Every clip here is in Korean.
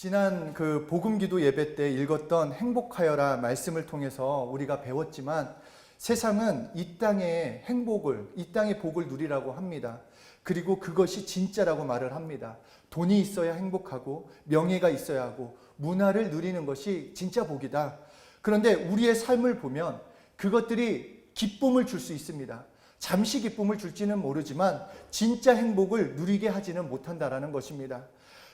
지난 그 복음기도 예배 때 읽었던 행복하여라 말씀을 통해서 우리가 배웠지만 세상은 이 땅의 행복을, 이 땅의 복을 누리라고 합니다. 그리고 그것이 진짜라고 말을 합니다. 돈이 있어야 행복하고 명예가 있어야 하고 문화를 누리는 것이 진짜 복이다. 그런데 우리의 삶을 보면 그것들이 기쁨을 줄 수 있습니다. 잠시 기쁨을 줄지는 모르지만 진짜 행복을 누리게 하지는 못한다라는 것입니다.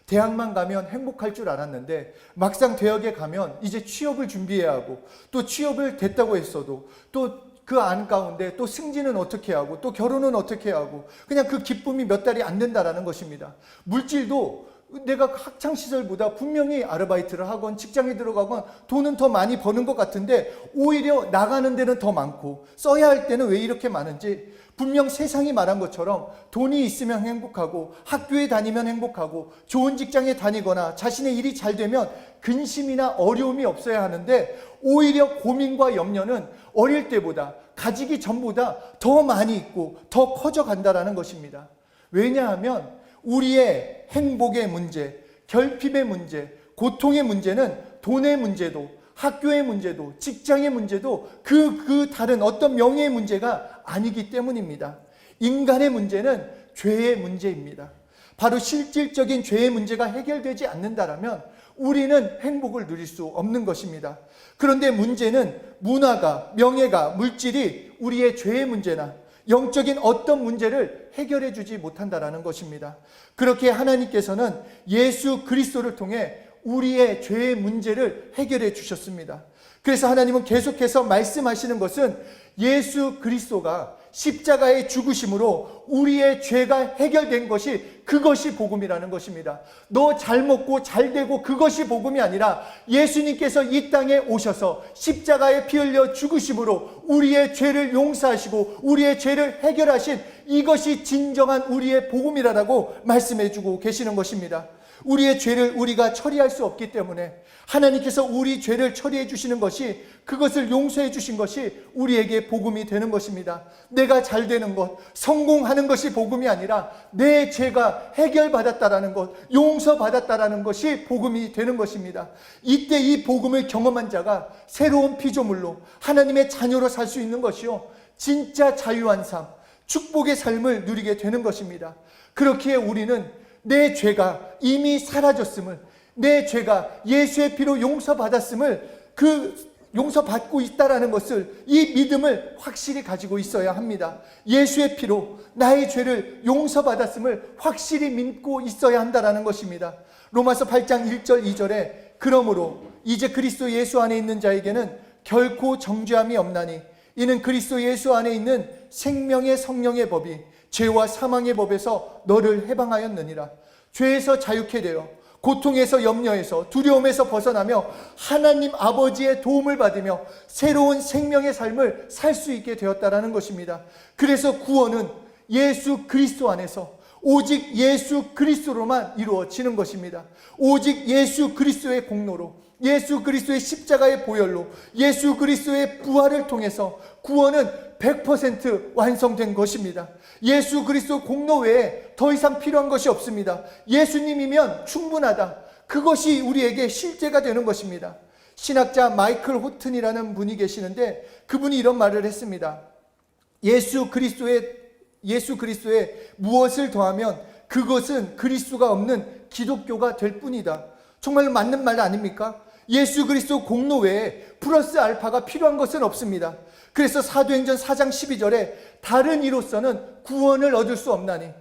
대학만 가면 행복할 줄 알았는데 막상 대학에 가면 이제 취업을 준비해야 하고 또 취업을 됐다고 했어도 또 그 안 가운데 또 승진은 어떻게 하고 또 결혼은 어떻게 하고 그냥 그 기쁨이 몇 달이 안 된다라는 것입니다. 물질도 내가 학창시절보다 분명히 아르바이트를 하건 직장에 들어가건 돈은 더 많이 버는 것 같은데 오히려 나가는 데는 더 많고 써야 할 때는 왜 이렇게 많은지 분명 세상이 말한 것처럼 돈이 있으면 행복하고 학교에 다니면 행복하고 좋은 직장에 다니거나 자신의 일이 잘 되면 근심이나 어려움이 없어야 하는데 오히려 고민과 염려는 어릴 때보다 가지기 전보다 더 많이 있고 더 커져간다라는 것입니다. 왜냐하면 우리의 행복의 문제, 결핍의 문제, 고통의 문제는 돈의 문제도 학교의 문제도 직장의 문제도 그 다른 어떤 명예의 문제가 아니기 때문입니다. 인간의 문제는 죄의 문제입니다. 바로 실질적인 죄의 문제가 해결되지 않는다라면 우리는 행복을 누릴 수 없는 것입니다. 그런데 문제는 문화가, 명예가, 물질이 우리의 죄의 문제나 영적인 어떤 문제를 해결해 주지 못한다라는 것입니다. 그렇게 하나님께서는 예수 그리스도를 통해 우리의 죄의 문제를 해결해 주셨습니다. 그래서 하나님은 계속해서 말씀하시는 것은 예수 그리스도가 십자가의 죽으심으로 우리의 죄가 해결된 것이 그것이 복음이라는 것입니다. 너 잘 먹고 잘 되고 그것이 복음이 아니라 예수님께서 이 땅에 오셔서 십자가에 피 흘려 죽으심으로 우리의 죄를 용서하시고 우리의 죄를 해결하신 이것이 진정한 우리의 복음이라고 말씀해 주고 계시는 것입니다. 우리의 죄를 우리가 처리할 수 없기 때문에 하나님께서 우리 죄를 처리해 주시는 것이 그것을 용서해 주신 것이 우리에게 복음이 되는 것입니다. 내가 잘 되는 것, 성공하는 것이 복음이 아니라 내 죄가 해결받았다라는 것, 용서받았다라는 것이 복음이 되는 것입니다. 이때 이 복음을 경험한 자가 새로운 피조물로 하나님의 자녀로 살 수 있는 것이요 진짜 자유한 삶, 축복의 삶을 누리게 되는 것입니다. 그렇기에 우리는 내 죄가 이미 사라졌음을, 내 죄가 예수의 피로 용서받았음을, 용서받고 있다라는 것을, 이 믿음을 확실히 가지고 있어야 합니다. 예수의 피로 나의 죄를 용서받았음을 확실히 믿고 있어야 한다라는 것입니다. 로마서 8장 1절 2절에 그러므로 이제 그리스도 예수 안에 있는 자에게는 결코 정죄함이 없나니 이는 그리스도 예수 안에 있는 생명의 성령의 법이 죄와 사망의 법에서 너를 해방하였느니라. 죄에서 자유케 되어 고통에서 염려에서 두려움에서 벗어나며 하나님 아버지의 도움을 받으며 새로운 생명의 삶을 살 수 있게 되었다라는 것입니다. 그래서 구원은 예수 그리스도 안에서 오직 예수 그리스도로만 이루어지는 것입니다. 오직 예수 그리스도의 공로로, 예수 그리스도의 십자가의 보혈로, 예수 그리스도의 부활을 통해서 구원은 100% 완성된 것입니다. 예수 그리스도 공로 외에 더 이상 필요한 것이 없습니다. 예수님이면 충분하다. 그것이 우리에게 실제가 되는 것입니다. 신학자 마이클 호튼이라는 분이 계시는데 그분이 이런 말을 했습니다. 예수 그리스도에 무엇을 더하면 그것은 그리스도가 없는 기독교가 될 뿐이다. 정말 맞는 말 아닙니까? 예수 그리스도 공로 외에 플러스 알파가 필요한 것은 없습니다. 그래서 사도행전 4장 12절에 다른 이로서는 구원을 얻을 수 없나니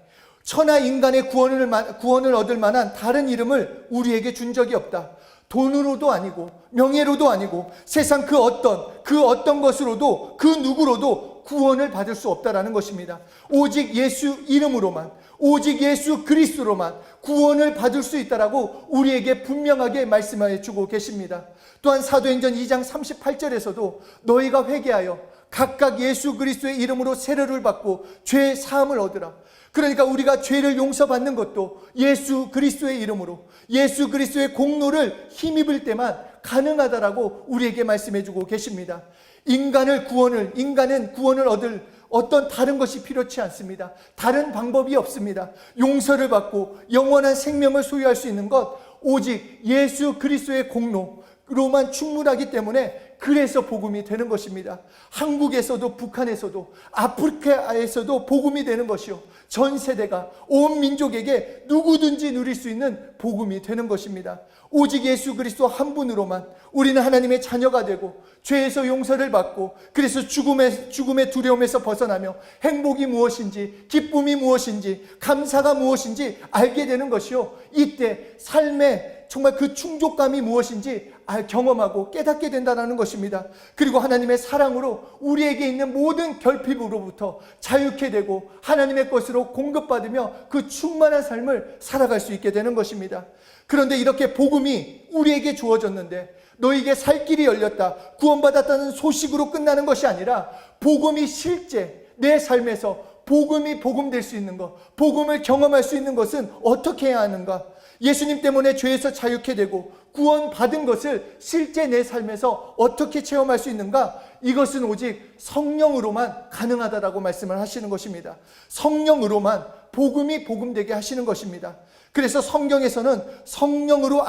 천하 인간의 구원을 얻을 만한 다른 이름을 우리에게 준 적이 없다. 돈으로도 아니고 명예로도 아니고 세상 그 어떤 것으로도 그 누구로도 구원을 받을 수 없다라는 것입니다. 오직 예수 이름으로만, 오직 예수 그리스도로만 구원을 받을 수 있다라고 우리에게 분명하게 말씀해 주고 계십니다. 또한 사도행전 2장 38절에서도 너희가 회개하여 각각 예수 그리스도의 이름으로 세례를 받고 죄 사함을 얻으라. 그러니까 우리가 죄를 용서받는 것도 예수 그리스도의 이름으로, 예수 그리스도의 공로를 힘입을 때만 가능하다라고 우리에게 말씀해 주고 계십니다. 인간은 구원을 얻을 어떤 다른 것이 필요치 않습니다. 다른 방법이 없습니다. 용서를 받고 영원한 생명을 소유할 수 있는 것 오직 예수 그리스도의 공로로만 충분하기 때문에 그래서 복음이 되는 것입니다. 한국에서도 북한에서도 아프리카에서도 복음이 되는 것이요, 전 세대가 온 민족에게 누구든지 누릴 수 있는 복음이 되는 것입니다. 오직 예수 그리스도 한 분으로만 우리는 하나님의 자녀가 되고 죄에서 용서를 받고 그래서 죽음의 두려움에서 벗어나며 행복이 무엇인지, 기쁨이 무엇인지, 감사가 무엇인지 알게 되는 것이요, 이때 삶의 정말 그 충족감이 무엇인지 경험하고 깨닫게 된다는 것입니다. 그리고 하나님의 사랑으로 우리에게 있는 모든 결핍으로부터 자유케 되고 하나님의 것으로 공급받으며 그 충만한 삶을 살아갈 수 있게 되는 것입니다. 그런데 이렇게 복음이 우리에게 주어졌는데 너에게 살 길이 열렸다, 구원받았다는 소식으로 끝나는 것이 아니라 복음이 실제 내 삶에서 복음이 복음될 수 있는 것, 복음을 경험할 수 있는 것은 어떻게 해야 하는가? 예수님 때문에 죄에서 자유케 되고 구원받은 것을 실제 내 삶에서 어떻게 체험할 수 있는가? 이것은 오직 성령으로만 가능하다라고 말씀을 하시는 것입니다. 성령으로만 복음이 복음되게 하시는 것입니다. 그래서 성경에서는 성령으로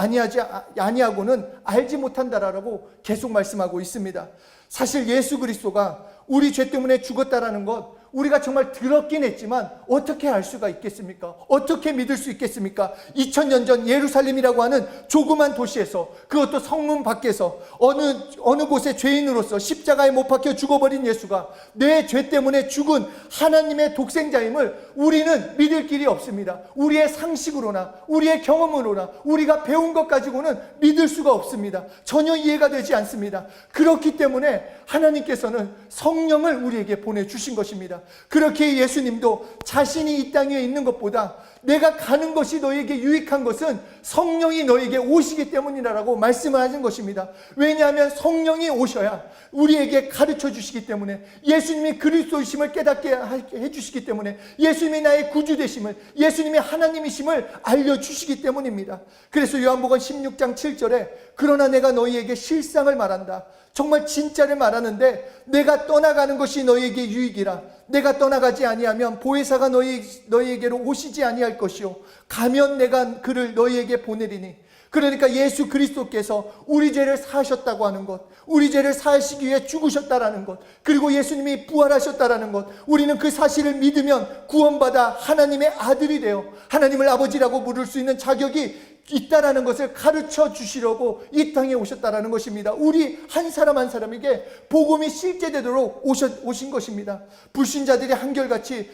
아니하고는 알지 못한다라고 계속 말씀하고 있습니다. 사실 예수 그리스도가 우리 죄 때문에 죽었다라는 것, 우리가 정말 들었긴 했지만 어떻게 알 수가 있겠습니까? 어떻게 믿을 수 있겠습니까? 2000년 전 예루살렘이라고 하는 조그만 도시에서, 그것도 성문 밖에서 어느 곳에 죄인으로서 십자가에 못 박혀 죽어버린 예수가 내 죄 때문에 죽은 하나님의 독생자임을 우리는 믿을 길이 없습니다. 우리의 상식으로나 우리의 경험으로나 우리가 배운 것 가지고는 믿을 수가 없습니다. 전혀 이해가 되지 않습니다. 그렇기 때문에 하나님께서는 성령을 우리에게 보내주신 것입니다. 그렇게 예수님도 자신이 이 땅 위에 있는 것보다 내가 가는 것이 너에게 유익한 것은 성령이 너에게 오시기 때문이라고 말씀을 하신 것입니다. 왜냐하면 성령이 오셔야 우리에게 가르쳐 주시기 때문에, 예수님이 그리스도이심을 깨닫게 해주시기 때문에, 예수님이 나의 구주 되심을, 예수님이 하나님이심을 알려주시기 때문입니다. 그래서 요한복음 16장 7절에 그러나 내가 너희에게 실상을 말한다, 정말 진짜를 말하는데 내가 떠나가는 것이 너희에게 유익이라. 내가 떠나가지 아니하면 보혜사가 너희에게로 오시지 아니할 것이요 가면 내가 그를 너희에게 보내리니. 그러니까 예수 그리스도께서 우리 죄를 사하셨다고 하는 것, 우리 죄를 사하시기 위해 죽으셨다라는 것, 그리고 예수님이 부활하셨다라는 것, 우리는 그 사실을 믿으면 구원받아 하나님의 아들이 되어 하나님을 아버지라고 부를 수 있는 자격이 있다라는 것을 가르쳐 주시려고 이 땅에 오셨다라는 것입니다. 우리 한 사람 한 사람에게 복음이 실제되도록 오신 것입니다. 불신자들이 한결같이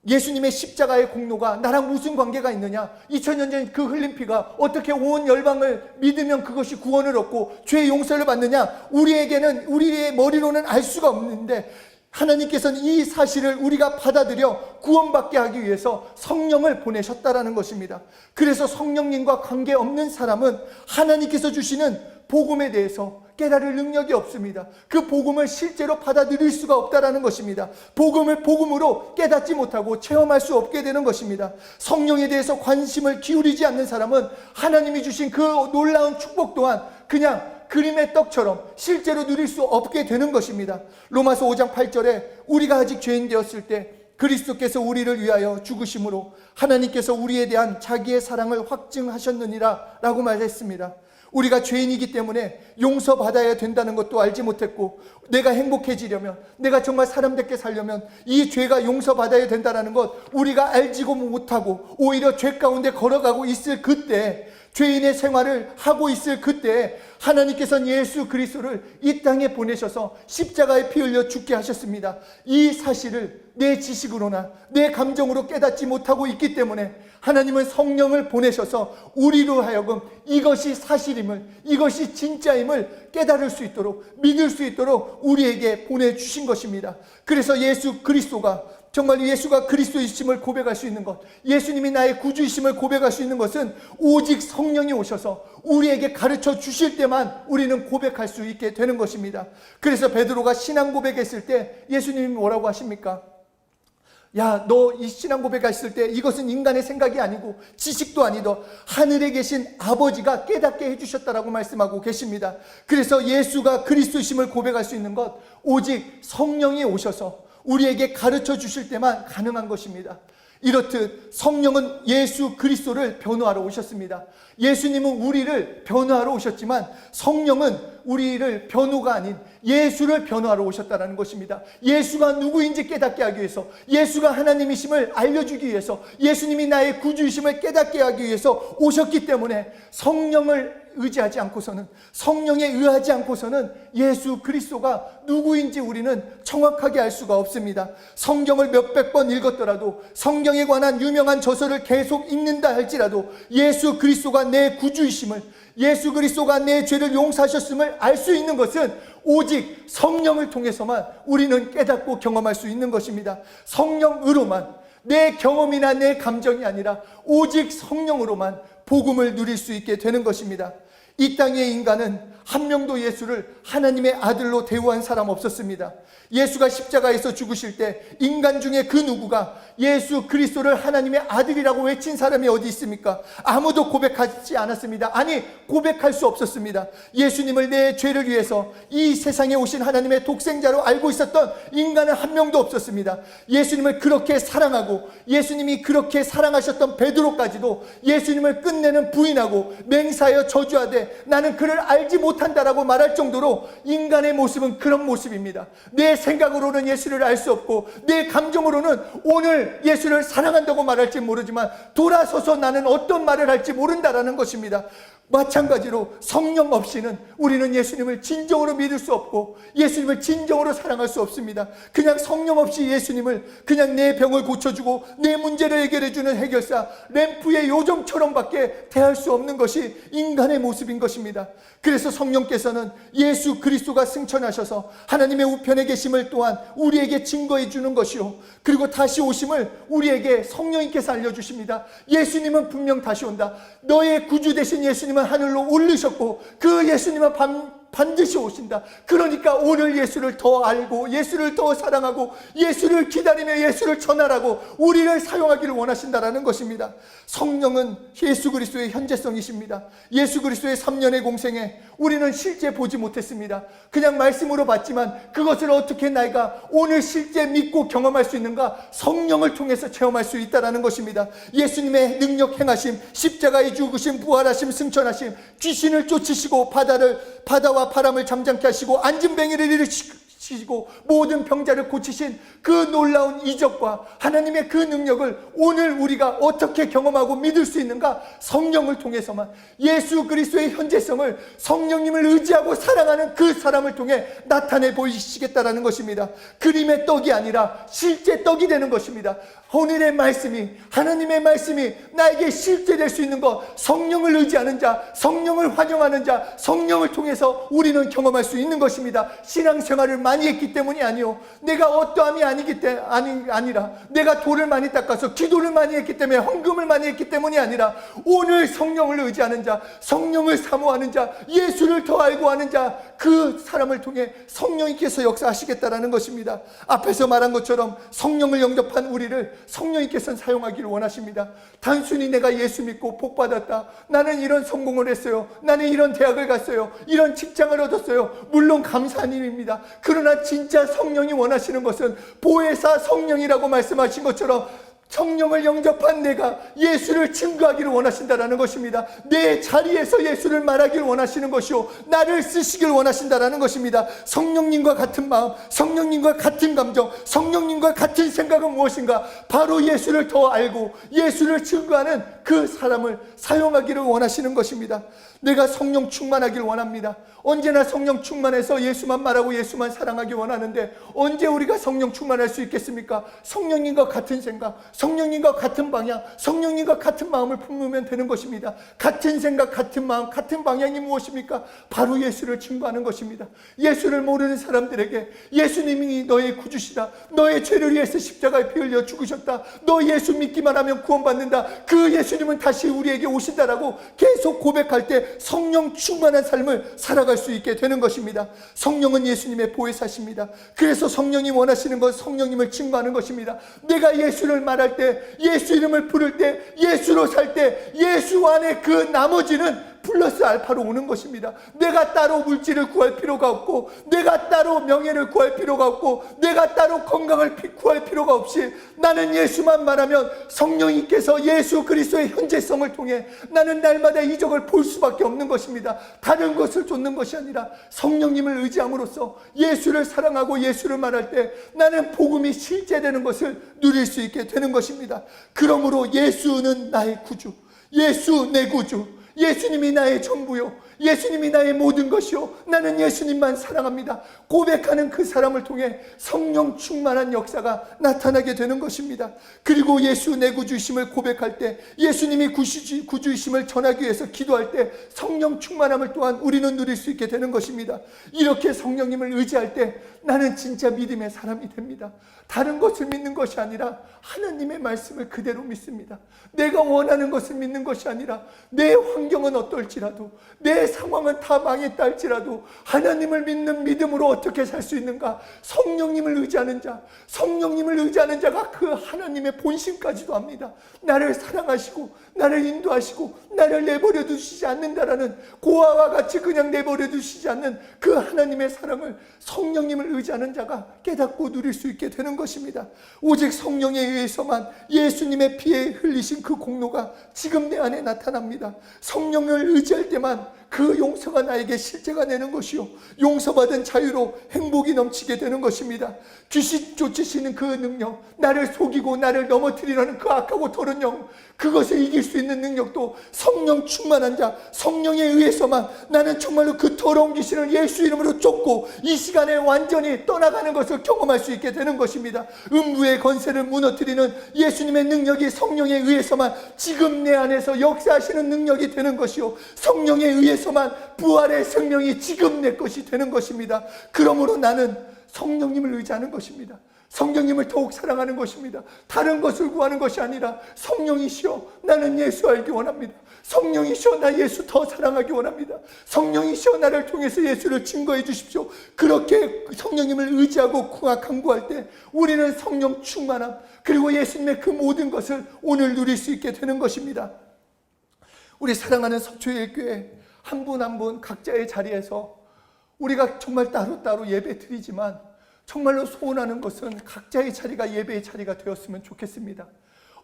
예수님의 십자가의 공로가 나랑 무슨 관계가 있느냐, 2000년 전 그 흘린 피가 어떻게 온 열방을 믿으면 그것이 구원을 얻고 죄의 용서를 받느냐, 우리의 머리로는 알 수가 없는데 하나님께서는 이 사실을 우리가 받아들여 구원받게 하기 위해서 성령을 보내셨다라는 것입니다. 그래서 성령님과 관계없는 사람은 하나님께서 주시는 복음에 대해서 깨달을 능력이 없습니다. 그 복음을 실제로 받아들일 수가 없다라는 것입니다. 복음을 복음으로 깨닫지 못하고 체험할 수 없게 되는 것입니다. 성령에 대해서 관심을 기울이지 않는 사람은 하나님이 주신 그 놀라운 축복 또한 그냥 그림의 떡처럼 실제로 누릴 수 없게 되는 것입니다. 로마서 5장 8절에 우리가 아직 죄인 되었을 때 그리스도께서 우리를 위하여 죽으심으로 하나님께서 우리에 대한 자기의 사랑을 확증하셨느니라 라고 말했습니다. 우리가 죄인이기 때문에 용서받아야 된다는 것도 알지 못했고, 내가 행복해지려면, 내가 정말 사람답게 살려면 이 죄가 용서받아야 된다는 것 우리가 알지도 못하고 오히려 죄 가운데 걸어가고 있을 그때, 죄인의 생활을 하고 있을 그때 하나님께서는 예수 그리스도를 이 땅에 보내셔서 십자가에 피 흘려 죽게 하셨습니다. 이 사실을 내 지식으로나 내 감정으로 깨닫지 못하고 있기 때문에 하나님은 성령을 보내셔서 우리로 하여금 이것이 사실임을, 이것이 진짜임을 깨달을 수 있도록, 믿을 수 있도록 우리에게 보내주신 것입니다. 그래서 예수 그리스도가 정말 예수가 그리스도이심을 고백할 수 있는 것, 예수님이 나의 구주이심을 고백할 수 있는 것은 오직 성령이 오셔서 우리에게 가르쳐 주실 때만 우리는 고백할 수 있게 되는 것입니다. 그래서 베드로가 신앙 고백했을 때 예수님이 뭐라고 하십니까? 야, 너 이 신앙 고백했을 때 이것은 인간의 생각이 아니고 지식도 아니더 하늘에 계신 아버지가 깨닫게 해주셨다라고 말씀하고 계십니다. 그래서 예수가 그리스도이심을 고백할 수 있는 것, 오직 성령이 오셔서 우리에게 가르쳐 주실 때만 가능한 것입니다. 이렇듯 성령은 예수 그리스도를 변호하러 오셨습니다. 예수님은 우리를 변호하러 오셨지만 성령은 우리를 변호가 아닌 예수를 변호하러 오셨다는 것입니다. 예수가 누구인지 깨닫게 하기 위해서, 예수가 하나님이심을 알려주기 위해서, 예수님이 나의 구주이심을 깨닫게 하기 위해서 오셨기 때문에 성령을 의지하지 않고서는, 성령에 의하지 않고서는 예수 그리스도가 누구인지 우리는 정확하게 알 수가 없습니다. 성경을 몇백 번 읽었더라도, 성경에 관한 유명한 저서를 계속 읽는다 할지라도 예수 그리스도가 내 구주이심을, 예수 그리스도가 내 죄를 용서하셨음을 알 수 있는 것은 오직 성령을 통해서만 우리는 깨닫고 경험할 수 있는 것입니다. 성령으로만, 내 경험이나 내 감정이 아니라 오직 성령으로만 복음을 누릴 수 있게 되는 것입니다. 이 땅의 인간은 한 명도 예수를 하나님의 아들로 대우한 사람 없었습니다. 예수가 십자가에서 죽으실 때 인간 중에 그 누구가 예수 그리스도를 하나님의 아들이라고 외친 사람이 어디 있습니까? 아무도 고백하지 않았습니다. 아니, 고백할 수 없었습니다. 예수님을 내 죄를 위해서 이 세상에 오신 하나님의 독생자로 알고 있었던 인간은 한 명도 없었습니다. 예수님을 그렇게 사랑하고 예수님이 그렇게 사랑하셨던 베드로까지도 예수님을 끝내는 부인하고 맹세하여 저주하되 나는 그를 알지 못한다라고 말할 정도로 인간의 모습은 그런 모습입니다. 내 생각으로는 예수를 알 수 없고 내 감정으로는 오늘 예수를 사랑한다고 말할지 모르지만 돌아서서 나는 어떤 말을 할지 모른다라는 것입니다. 마찬가지로 성령 없이는 우리는 예수님을 진정으로 믿을 수 없고 예수님을 진정으로 사랑할 수 없습니다. 그냥 성령 없이 예수님을 그냥 내 병을 고쳐주고 내 문제를 해결해주는 해결사, 램프의 요정처럼 밖에 대할 수 없는 것이 인간의 모습인 것입니다. 그래서 성령께서는 예수 그리스도가 승천하셔서 하나님의 우편에 계심을 또한 우리에게 증거해 주는 것이요, 그리고 다시 오심을 우리에게 성령님께서 알려주십니다. 예수님은 분명 다시 온다. 너의 구주 되신 예수님은 하늘로 오르셨고 그 예수님은 반드시 오신다. 그러니까 오늘 예수를 더 알고 예수를 더 사랑하고 예수를 기다리며 예수를 전하라고 우리를 사용하기를 원하신다라는 것입니다. 성령은 예수 그리스도의 현재성이십니다. 예수 그리스도의 3년의 공생에 우리는 실제 보지 못했습니다. 그냥 말씀으로 봤지만 그것을 어떻게 내가 오늘 실제 믿고 경험할 수 있는가? 성령을 통해서 체험할 수 있다는 것입니다. 예수님의 능력 행하심, 십자가의 죽으심, 부활하심, 승천하심, 귀신을 쫓으시고 바다와 바람을 잠잠케 하시고 안진뱅이를 일으키시고 모든 병자를 고치신 그 놀라운 이적과 하나님의 그 능력을 오늘 우리가 어떻게 경험하고 믿을 수 있는가? 성령을 통해서만. 예수 그리스도의 현재성을 성령님을 의지하고 사랑하는 그 사람을 통해 나타내 보이시겠다라는 것입니다. 그림의 떡이 아니라 실제 떡이 되는 것입니다. 오늘의 말씀이, 하나님의 말씀이 나에게 실제 될 수 있는 것, 성령을 의지하는 자, 성령을 환영하는 자, 성령을 통해서 우리는 경험할 수 있는 것입니다. 신앙생활을 많이 했기 때문이 아니요, 내가 어떠함이 아니라 내가 돌을 많이 닦아서 기도를 많이 했기 때문에, 헌금을 많이 했기 때문이 아니라 오늘 성령을 의지하는 자, 성령을 사모하는 자, 예수를 더 알고 하는 자, 그 사람을 통해 성령님께서 역사하시겠다라는 것입니다. 앞에서 말한 것처럼 성령을 영접한 우리를 성령님께서는 사용하기를 원하십니다. 단순히 내가 예수 믿고 복 받았다, 나는 이런 성공을 했어요, 나는 이런 대학을 갔어요, 이런 직장을 얻었어요, 물론 감사한 일입니다. 그러나 진짜 성령이 원하시는 것은 보혜사 성령이라고 말씀하신 것처럼 성령을 영접한 내가 예수를 증거하기를 원하신다라는 것입니다. 내 자리에서 예수를 말하기를 원하시는 것이요, 나를 쓰시길 원하신다라는 것입니다. 성령님과 같은 마음, 성령님과 같은 감정, 성령님과 같은 생각은 무엇인가? 바로 예수를 더 알고 예수를 증거하는 그 사람을 사용하기를 원하시는 것입니다. 내가 성령 충만하길 원합니다. 언제나 성령 충만해서 예수만 말하고 예수만 사랑하기 원하는데 언제 우리가 성령 충만할 수 있겠습니까? 성령님과 같은 생각, 성령님과 같은 방향, 성령님과 같은 마음을 품으면 되는 것입니다. 같은 생각, 같은 마음, 같은 방향이 무엇입니까? 바로 예수를 증거하는 것입니다. 예수를 모르는 사람들에게 예수님이 너의 구주시다, 너의 죄를 위해서 십자가에 피 흘려 죽으셨다, 너 예수 믿기만 하면 구원받는다, 그 예수님은 다시 우리에게 오신다라고 계속 고백할 때 성령 충만한 삶을 살아갈 수 있게 되는 것입니다. 성령은 예수님의 보혜사십니다. 그래서 성령이 원하시는 것, 성령님을 증거하는 것입니다. 내가 예수를 말할 때, 예수 이름을 부를 때, 예수로 살 때, 예수 안에 그 나머지는 플러스 알파로 오는 것입니다. 내가 따로 물질을 구할 필요가 없고, 내가 따로 명예를 구할 필요가 없고, 내가 따로 건강을 구할 필요가 없이 나는 예수만 말하면 성령님께서 예수 그리스도의 현재성을 통해 나는 날마다 이적을 볼 수밖에 없는 것입니다. 다른 것을 쫓는 것이 아니라 성령님을 의지함으로써 예수를 사랑하고 예수를 말할 때 나는 복음이 실제되는 것을 누릴 수 있게 되는 것입니다. 그러므로 예수는 나의 구주, 예수 내 구주, 예수님이 나의 전부요, 예수님이 나의 모든 것이요, 나는 예수님만 사랑합니다. 고백하는 그 사람을 통해 성령 충만한 역사가 나타나게 되는 것입니다. 그리고 예수 내 구주이심을 고백할 때, 예수님이 구주이심을 전하기 위해서 기도할 때 성령 충만함을 또한 우리는 누릴 수 있게 되는 것입니다. 이렇게 성령님을 의지할 때 나는 진짜 믿음의 사람이 됩니다. 다른 것을 믿는 것이 아니라 하나님의 말씀을 그대로 믿습니다. 내가 원하는 것을 믿는 것이 아니라 내 환경은 어떨지라도, 내 상황은 다 망했다 할지라도 하나님을 믿는 믿음으로 어떻게 살 수 있는가? 성령님을 의지하는 자, 성령님을 의지하는 자가 그 하나님의 본심까지도 압니다. 나를 사랑하시고 나를 인도하시고 나를 내버려 두시지 않는다라는, 고아와 같이 그냥 내버려 두시지 않는 그 하나님의 사랑을 성령님을 의지하는 자가 깨닫고 누릴 수 있게 되는 것입니다. 오직 성령에 의해서만 예수님의 피에 흘리신 그 공로가 지금 내 안에 나타납니다. 성령을 의지할 때만 그 용서가 나에게 실제가 되는 것이요, 용서받은 자유로 행복이 넘치게 되는 것입니다. 귀신 쫓으시는 그 능력, 나를 속이고 나를 넘어뜨리려는 그 악하고 더러운 영, 그것을 이길 수 있는 능력도 성령 충만한 자, 성령에 의해서만 나는 정말로 그 더러운 귀신을 예수 이름으로 쫓고 이 시간에 완전히 떠나가는 것을 경험할 수 있게 되는 것입니다. 음부의 권세를 무너뜨리는 예수님의 능력이 성령에 의해서만 지금 내 안에서 역사하시는 능력이 되는 것이요, 성령에 의해서만 부활의 생명이 지금 내 것이 되는 것입니다. 그러므로 나는 성령님을 의지하는 것입니다. 성령님을 더욱 사랑하는 것입니다. 다른 것을 구하는 것이 아니라 성령이시여 나는 예수 알기 원합니다. 성령이시여 나 예수 더 사랑하기 원합니다. 성령이시여 나를 통해서 예수를 증거해 주십시오. 그렇게 성령님을 의지하고 강구할 때 우리는 성령 충만함, 그리고 예수님의 그 모든 것을 오늘 누릴 수 있게 되는 것입니다. 우리 사랑하는 서초일교회 한 분 한 분 각자의 자리에서 우리가 정말 따로따로 예배 드리지만 정말로 소원하는 것은 각자의 자리가 예배의 자리가 되었으면 좋겠습니다.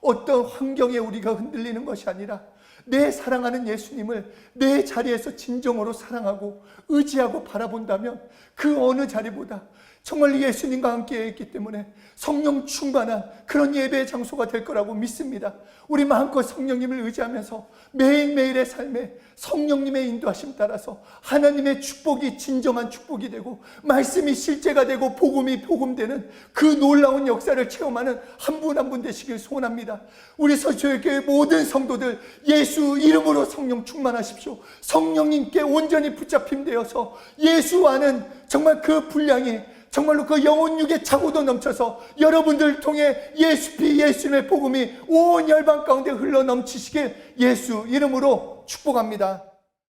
어떤 환경에 우리가 흔들리는 것이 아니라 내 사랑하는 예수님을 내 자리에서 진정으로 사랑하고 의지하고 바라본다면 그 어느 자리보다 정말 예수님과 함께 있기 때문에 성령 충만한 그런 예배의 장소가 될 거라고 믿습니다. 우리 마음껏 성령님을 의지하면서 매일매일의 삶에 성령님의 인도하심 따라서 하나님의 축복이 진정한 축복이 되고 말씀이 실제가 되고 복음이 복음되는 그 놀라운 역사를 체험하는 한 분 한 분 되시길 소원합니다. 우리 서초일교회 모든 성도들 예수 이름으로 성령 충만하십시오. 성령님께 온전히 붙잡힘 되어서 예수와는 정말 그 분량이 정말로 그 영혼 육의 차고도 넘쳐서 여러분들을 통해 예수 피 예수님의 복음이 온 열방 가운데 흘러 넘치시길 예수 이름으로 축복합니다.